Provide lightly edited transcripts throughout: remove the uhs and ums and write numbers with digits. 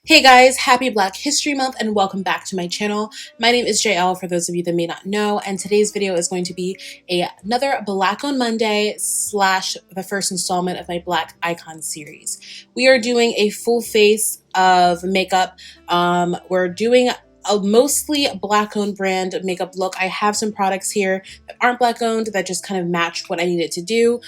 Hey guys, happy Black History Month and welcome back to my channel. My name is JL for those of you that may not know, and today's video is going to be another Black on Monday slash the first installment of my Black Icon series. We are doing a full face of makeup. We're doing a mostly Black owned brand makeup look. I have some products here that aren't Black owned that just kind of match what I needed to do,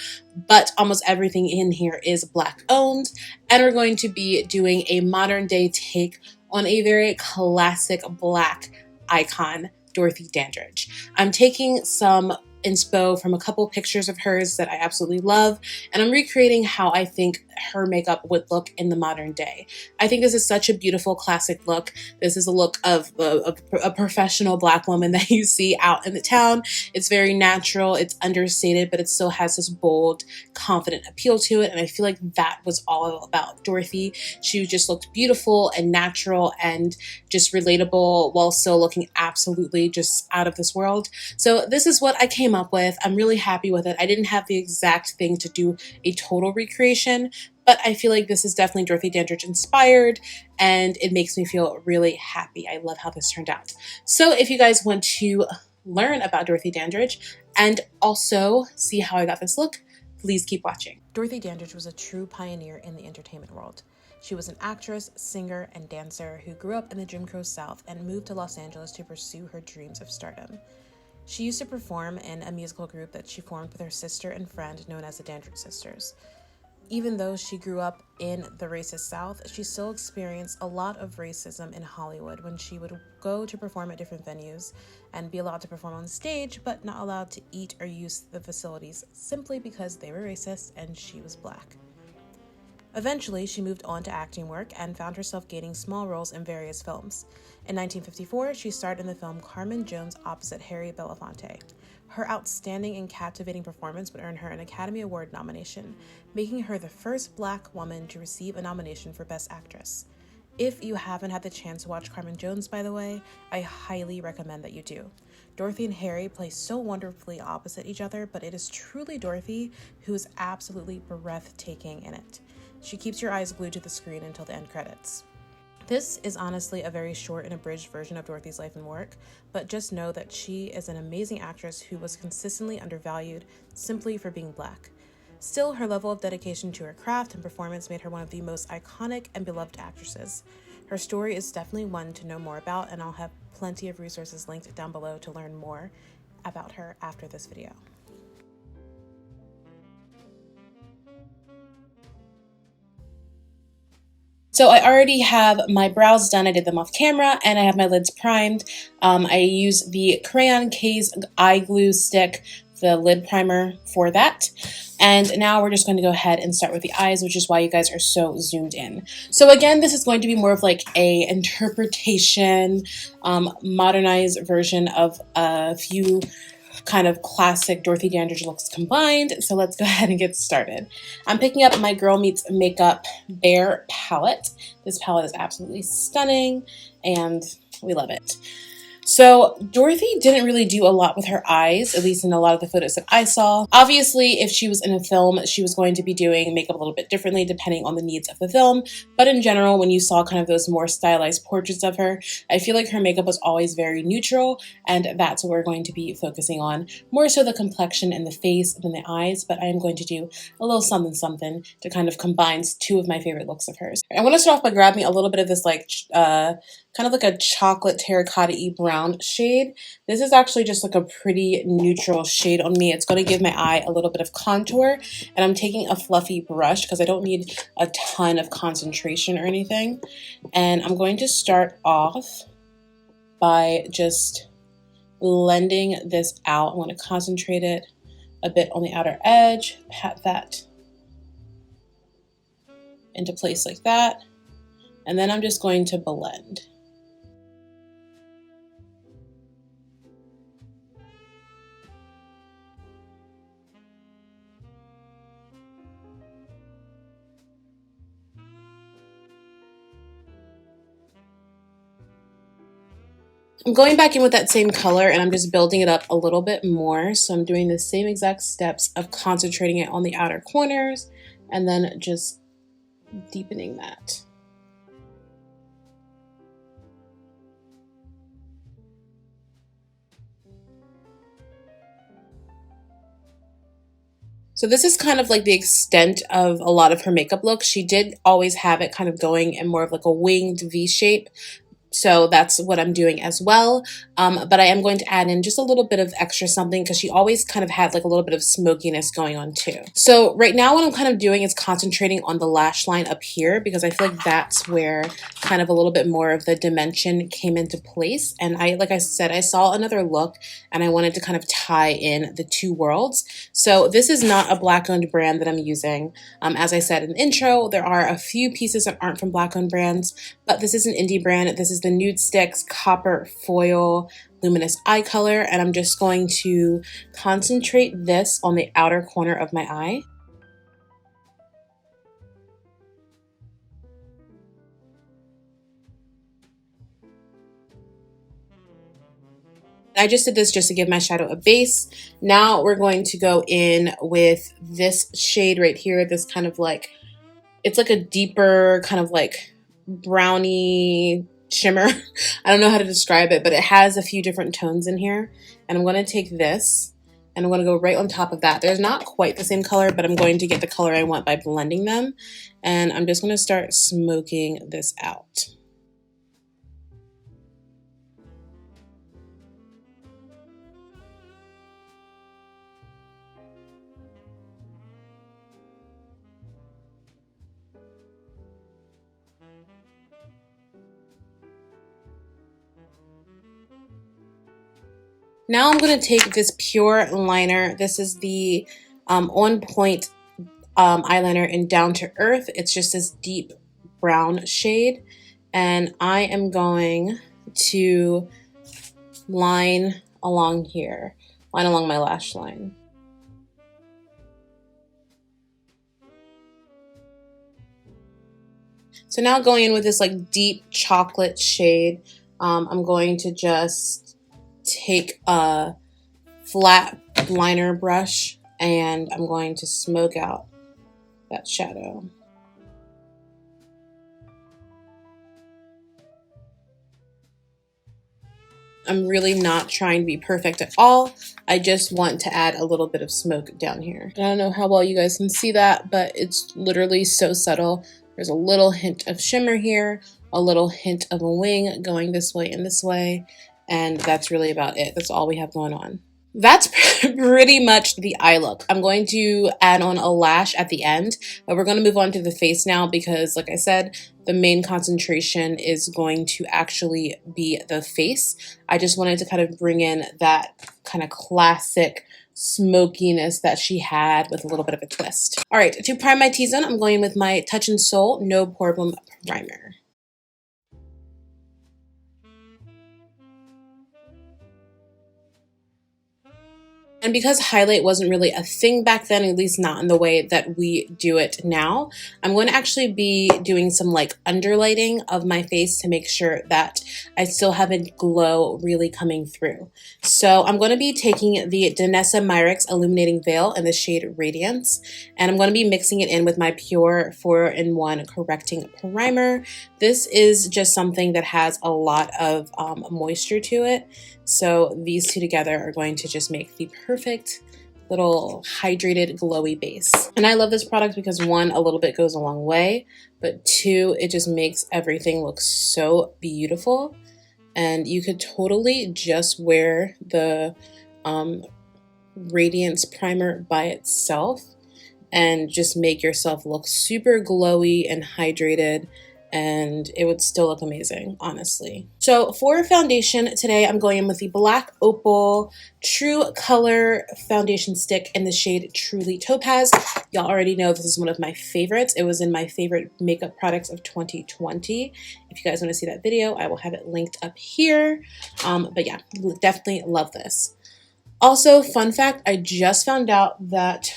but almost everything in here is Black owned. And we're going to be doing a modern day take on a very classic Black icon, Dorothy Dandridge. I'm taking some inspo from a couple pictures of hers that I absolutely love, and I'm recreating how I think her makeup would look in the modern day. I think this is such a beautiful classic look. This is a look of a professional Black woman that you see out in the town. It's very natural, it's understated, but it still has this bold, confident appeal to it, and I feel like that was all about Dorothy. She just looked beautiful and natural and just relatable while still looking absolutely just out of this world. So this is what I came up with. I'm really happy with it. I didn't have the exact thing to do a total recreation, but I feel like this is definitely Dorothy Dandridge inspired, and it makes me feel really happy. I love how this turned out. So if you guys want to learn about Dorothy Dandridge and also see how I got this look, please keep watching. Dorothy Dandridge was a true pioneer in the entertainment world. She was an actress, singer, and dancer who grew up in the Jim Crow South and moved to Los Angeles to pursue her dreams of stardom. She used to perform in a musical group that she formed with her sister and friend known as the Dandridge Sisters. Even though she grew up in the racist South, she still experienced a lot of racism in Hollywood when she would go to perform at different venues and be allowed to perform on stage, but not allowed to eat or use the facilities simply because they were racist and she was Black. Eventually, she moved on to acting work and found herself gaining small roles in various films. In 1954, she starred in the film Carmen Jones opposite Harry Belafonte. Her outstanding and captivating performance would earn her an Academy Award nomination, making her the first Black woman to receive a nomination for Best Actress. If you haven't had the chance to watch Carmen Jones, by the way, I highly recommend that you do. Dorothy and Harry play so wonderfully opposite each other, but it is truly Dorothy who is absolutely breathtaking in it. She keeps your eyes glued to the screen until the end credits. This is honestly a very short and abridged version of Dorothy's life and work, but just know that she is an amazing actress who was consistently undervalued simply for being Black. Still, her level of dedication to her craft and performance made her one of the most iconic and beloved actresses. Her story is definitely one to know more about, and I'll have plenty of resources linked down below to learn more about her after this video. So I already have my brows done. I did them off camera, and I have my lids primed. I use the Crayon Case eye glue stick, the lid primer for that. And now we're just going to go ahead and start with the eyes, which is why you guys are so zoomed in. So again, this is going to be more of like a interpretation, modernized version of a few kind of classic Dorothy Dandridge looks combined. So let's go ahead and get started. I'm picking up my Girl Meets Makeup Bare palette. This palette is absolutely stunning and we love it. So Dorothy didn't really do a lot with her eyes, at least in a lot of the photos that I saw. Obviously, if she was in a film, she was going to be doing makeup a little bit differently depending on the needs of the film. But in general, when you saw kind of those more stylized portraits of her, I feel like her makeup was always very neutral, and that's what we're going to be focusing on. More so the complexion and the face than the eyes, but I am going to do a little something something to kind of combine two of my favorite looks of hers. I want to start off by grabbing a little bit of this like kind of like a chocolate terracotta-y brown shade. This is actually just like a pretty neutral shade on me. It's going to give my eye a little bit of contour, and I'm taking a fluffy brush because I don't need a ton of concentration or anything. And I'm going to start off by just blending this out. I want to concentrate it a bit on the outer edge, pat that into place like that, and then I'm just going to blend. I'm going back in with that same color and I'm just building it up a little bit more. So I'm doing the same exact steps of concentrating it on the outer corners and then just deepening that. So this is kind of like the extent of a lot of her makeup looks. She did always have it kind of going in more of like a winged V shape. So that's what I'm doing as well. But I am going to add in just a little bit of extra something because she always kind of had like a little bit of smokiness going on too. So right now what I'm kind of doing is concentrating on the lash line up here because I feel like that's where kind of a little bit more of the dimension came into place. And like I said, I saw another look and I wanted to kind of tie in the two worlds. So this is not a Black-owned brand that I'm using. As I said in the intro, there are a few pieces that aren't from Black-owned brands, but this is an indie brand. This is the NudeStix Copper Foil Luminous Eye Color, and I'm just going to concentrate this on the outer corner of my eye. I just did this just to give my shadow a base. Now we're going to go in with this shade right here, this kind of like, it's like a deeper kind of like brownie shimmer. I don't know how to describe it, but it has a few different tones in here. And I'm going to take this and I'm going to go right on top of that. There's not quite the same color, but I'm going to get the color I want by blending them. And I'm just going to start smoking this out. Now I'm going to take this pure liner. This is the On Point eyeliner in Down to Earth. It's just this deep brown shade. And I am going to line along here, line along my lash line. So now going in with this like deep chocolate shade, I'm going to just take a flat liner brush and I'm going to smoke out that shadow. I'm really not trying to be perfect at all. I just want to add a little bit of smoke down here. I don't know how well you guys can see that, but it's literally so subtle. There's a little hint of shimmer here, a little hint of a wing going this way and this way. And that's really about it. That's all we have going on. That's pretty much the eye look. I'm going to add on a lash at the end, but we're going to move on to the face now because, like I said, the main concentration is going to actually be the face. I just wanted to kind of bring in that kind of classic smokiness that she had with a little bit of a twist. All right, to prime my T-zone, I'm going with my Touch in Sol No Problem Primer. And because highlight wasn't really a thing back then, at least not in the way that we do it now, I'm going to actually be doing some like underlighting of my face to make sure that I still have a glow really coming through. So I'm going to be taking the Danessa Myricks Illuminating Veil in the shade Radiance, and I'm going to be mixing it in with my Pure 4-in-1 Correcting Primer. This is just something that has a lot of moisture to it. So these two together are going to just make the perfect little hydrated glowy base. And I love this product because one, a little bit goes a long way, but two, it just makes everything look so beautiful. And you could totally just wear the Radiance primer by itself and just make yourself look super glowy and hydrated, and it would still look amazing, honestly. So for foundation today, I'm going in with the Black Opal True Color Foundation Stick in the shade Truly Topaz. Y'all already know this is one of my favorites. It was in my favorite makeup products of 2020. If you guys want to see that video, I will have it linked up here. But yeah, definitely love this. Also, fun fact, I just found out that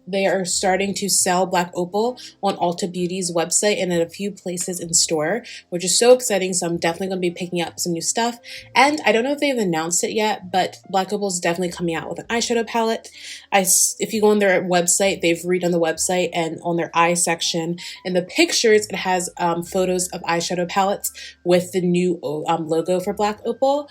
they are starting to sell Black Opal on Ulta Beauty's website and in a few places in store, which is so exciting. So I'm definitely going to be picking up some new stuff. And I don't know if they've announced it yet, but Black Opal is definitely coming out with an eyeshadow palette. If you go on their website, they've redone the website, and on their eye section, in the pictures, it has photos of eyeshadow palettes with the new logo for Black Opal.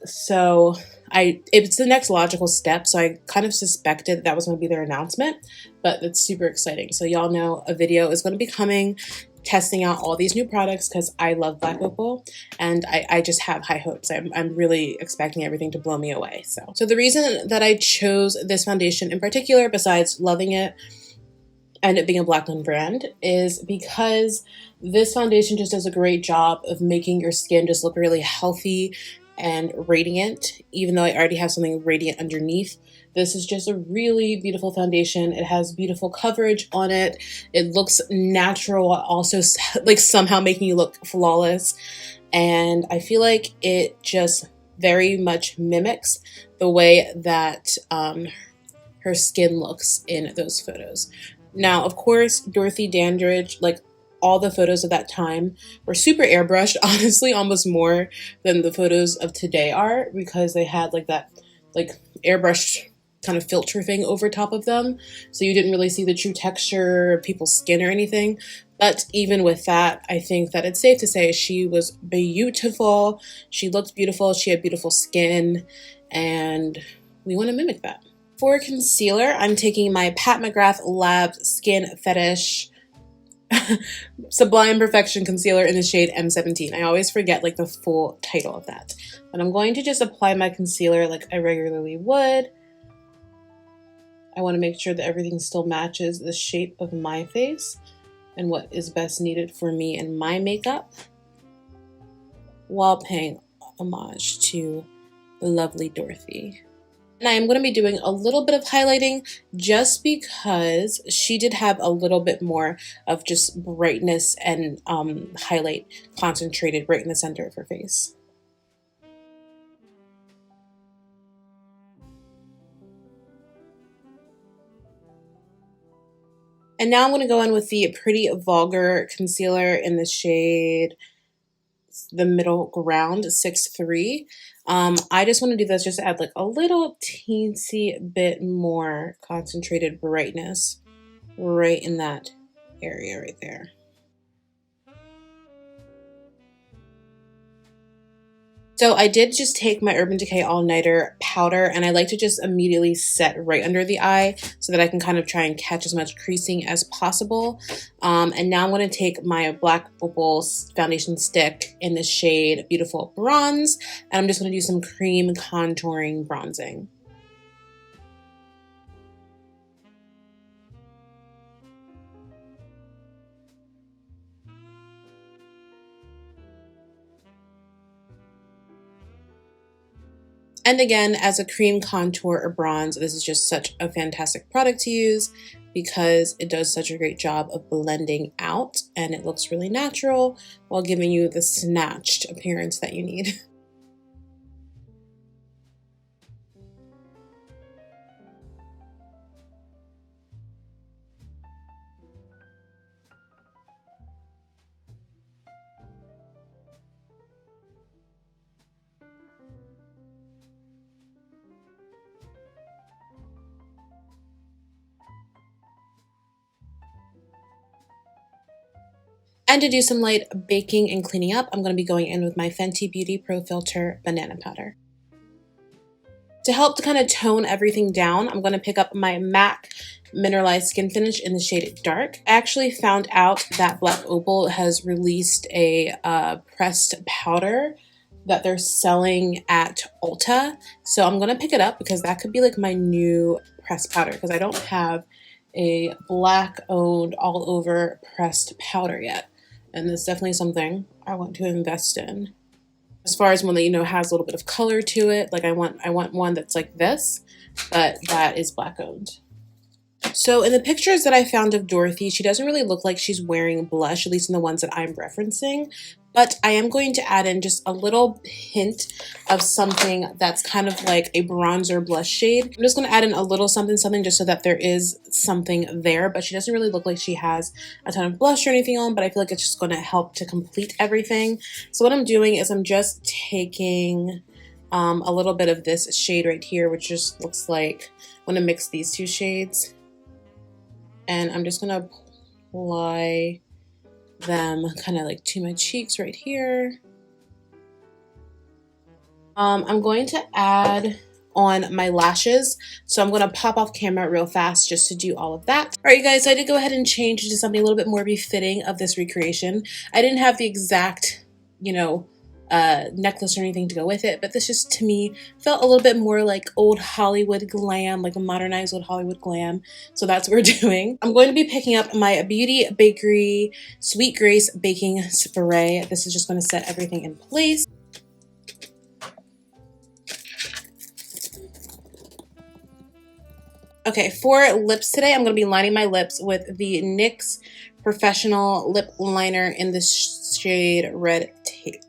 So it's the next logical step, so I kind of suspected that was going to be their announcement, but it's super exciting. So y'all know a video is going to be coming testing out all these new products because I love Black Opal and I just have high hopes. I'm really expecting everything to blow me away. So the reason that I chose this foundation in particular, besides loving it and it being a Black-owned brand, is because this foundation just does a great job of making your skin just look really healthy and radiant, even though I already have something radiant underneath. This is just a really beautiful foundation. It has beautiful coverage on it. It looks natural, also like somehow making you look flawless. And I feel like it just very much mimics the way that her skin looks in those photos. Now, of course, Dorothy Dandridge, like all the photos of that time were super airbrushed, honestly, almost more than the photos of today are, because they had like that like airbrushed kind of filter thing over top of them. So you didn't really see the true texture of people's skin or anything. But even with that, I think that it's safe to say she was beautiful. She looked beautiful. She had beautiful skin, and we want to mimic that. For concealer, I'm taking my Pat McGrath Lab Skin Fetish Sublime Perfection Concealer in the shade M17. I always forget like the full title of that. But I'm going to just apply my concealer like I regularly would. I want to make sure that everything still matches the shape of my face and what is best needed for me and my makeup, while paying homage to the lovely Dorothy. And I am going to be doing a little bit of highlighting just because she did have a little bit more of just brightness and highlight concentrated right in the center of her face. And now I'm going to go in with the Pretty Vulgar Concealer in the shade the middle ground 6-3. I just want to do this just to add like a little teensy bit more concentrated brightness right in that area right there. So I did just take my Urban Decay All Nighter powder, and I like to just immediately set right under the eye so that I can kind of try and catch as much creasing as possible. And now I'm going to take my Black Opal foundation stick in the shade Beautiful Bronze, and I'm just going to do some cream contouring bronzing. And again, as a cream contour or bronze, this is just such a fantastic product to use because it does such a great job of blending out and it looks really natural while giving you the snatched appearance that you need. And to do some light baking and cleaning up, I'm going to be going in with my Fenty Beauty Pro Filter Banana Powder. To help to kind of tone everything down, I'm going to pick up my MAC Mineralized Skin Finish in the shade Dark. I actually found out that Black Opal has released a pressed powder that they're selling at Ulta. So I'm going to pick it up because that could be like my new pressed powder because I don't have a Black-owned all-over pressed powder yet. And it's definitely something I want to invest in. As far as one that, you know, has a little bit of color to it, like I want one that's like this, but that is Black-owned. So in the pictures that I found of Dorothy, she doesn't really look like she's wearing blush, at least in the ones that I'm referencing. But I am going to add in just a little hint of something that's kind of like a bronzer blush shade. I'm just going to add in a little something just so that there is something there. But she doesn't really look like she has a ton of blush or anything on, but I feel like it's just going to help to complete everything. So what I'm doing is I'm just taking a little bit of this shade right here, which just looks like I'm going to mix these two shades. And I'm just going to apply them kind of like to my cheeks right here. I'm going to add on my lashes, so I'm going to pop off camera real fast just to do all of that. Alright you guys, so I did go ahead and change to something a little bit more befitting of this recreation. I didn't have the exact, you know, necklace or anything to go with it, but this just to me felt a little bit more like old Hollywood glam, like a modernized old Hollywood glam, so that's what we're doing. I'm going to be picking up my Beauty Bakery Sweet Grace Baking Spray. This is just going to set everything in place. Okay, for lips today, I'm going to be lining my lips with the NYX Professional Lip Liner in the shade Red Tape.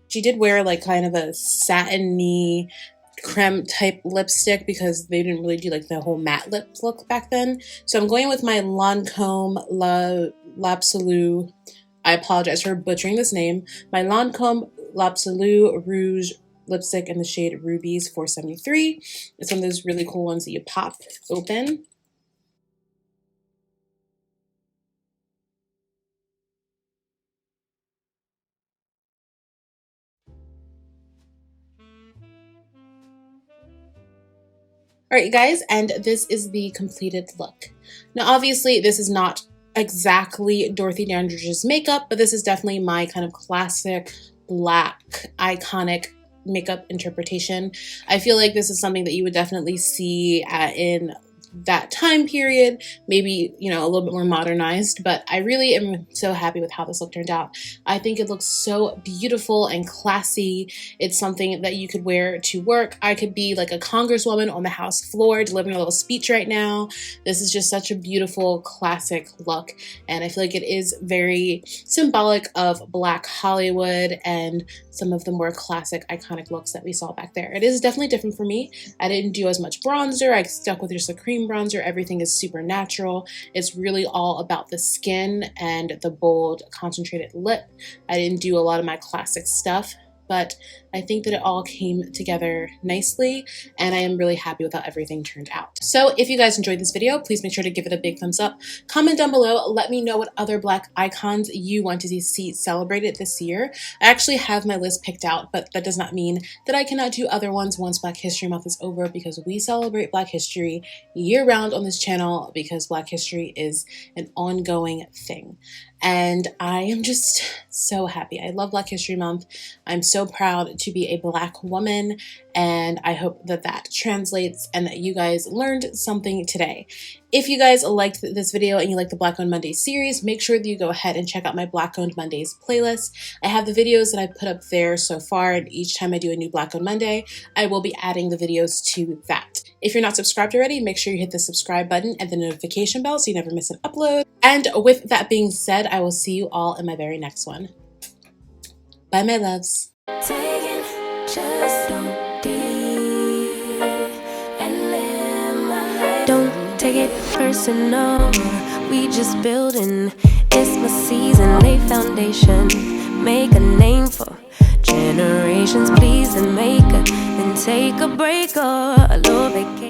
She did wear like kind of a satiny creme type lipstick because they didn't really do like the whole matte lip look back then. So I'm going with my Lancome L'Absolu. I apologize for butchering this name. My Lancome L'Absolu Rouge lipstick in the shade Rubies 473. It's one of those really cool ones that you pop open. Alright you guys, and this is the completed look. Now obviously this is not exactly Dorothy Dandridge's makeup, but this is definitely my kind of classic black iconic makeup interpretation. I feel like this is something that you would definitely see in that time period, maybe, you know, a little bit more modernized, but I really am so happy with how this look turned out. I think it looks so beautiful and classy. It's something that you could wear to work. I could be like a congresswoman on the House floor delivering a little speech right now. This is just such a beautiful classic look, and I feel like it is very symbolic of Black Hollywood and some of the more classic iconic looks that we saw back there. It is definitely different for me. I didn't do as much bronzer. I stuck with just a cream bronzer. Everything is super natural. It's really all about the skin and the bold concentrated lip. I didn't do a lot of my classic stuff, but I think that it all came together nicely, and I am really happy with how everything turned out. So if you guys enjoyed this video, please make sure to give it a big thumbs up. Comment down below, let me know what other Black icons you want to see celebrated this year. I actually have my list picked out, but that does not mean that I cannot do other ones once Black History Month is over, because we celebrate Black history year-round on this channel, because Black history is an ongoing thing. And I am just so happy. I love Black History Month. I'm so proud to be a Black woman, and I hope that that translates and that you guys learned something today. If you guys liked this video and you like the Black Owned Mondays series, make sure that you go ahead and check out my Black Owned Mondays playlist. I have the videos that I put up there so far, and each time I do a new Black Owned Monday, I will be adding the videos to that. If you're not subscribed already, make sure you hit the subscribe button and the notification bell so you never miss an upload. And with that being said, I will see you all in my very next one. Bye, my loves. Don't take it personal, we just building. It's my season, lay foundation, make a name for generations. Please and make a, then take a break or a little vacation.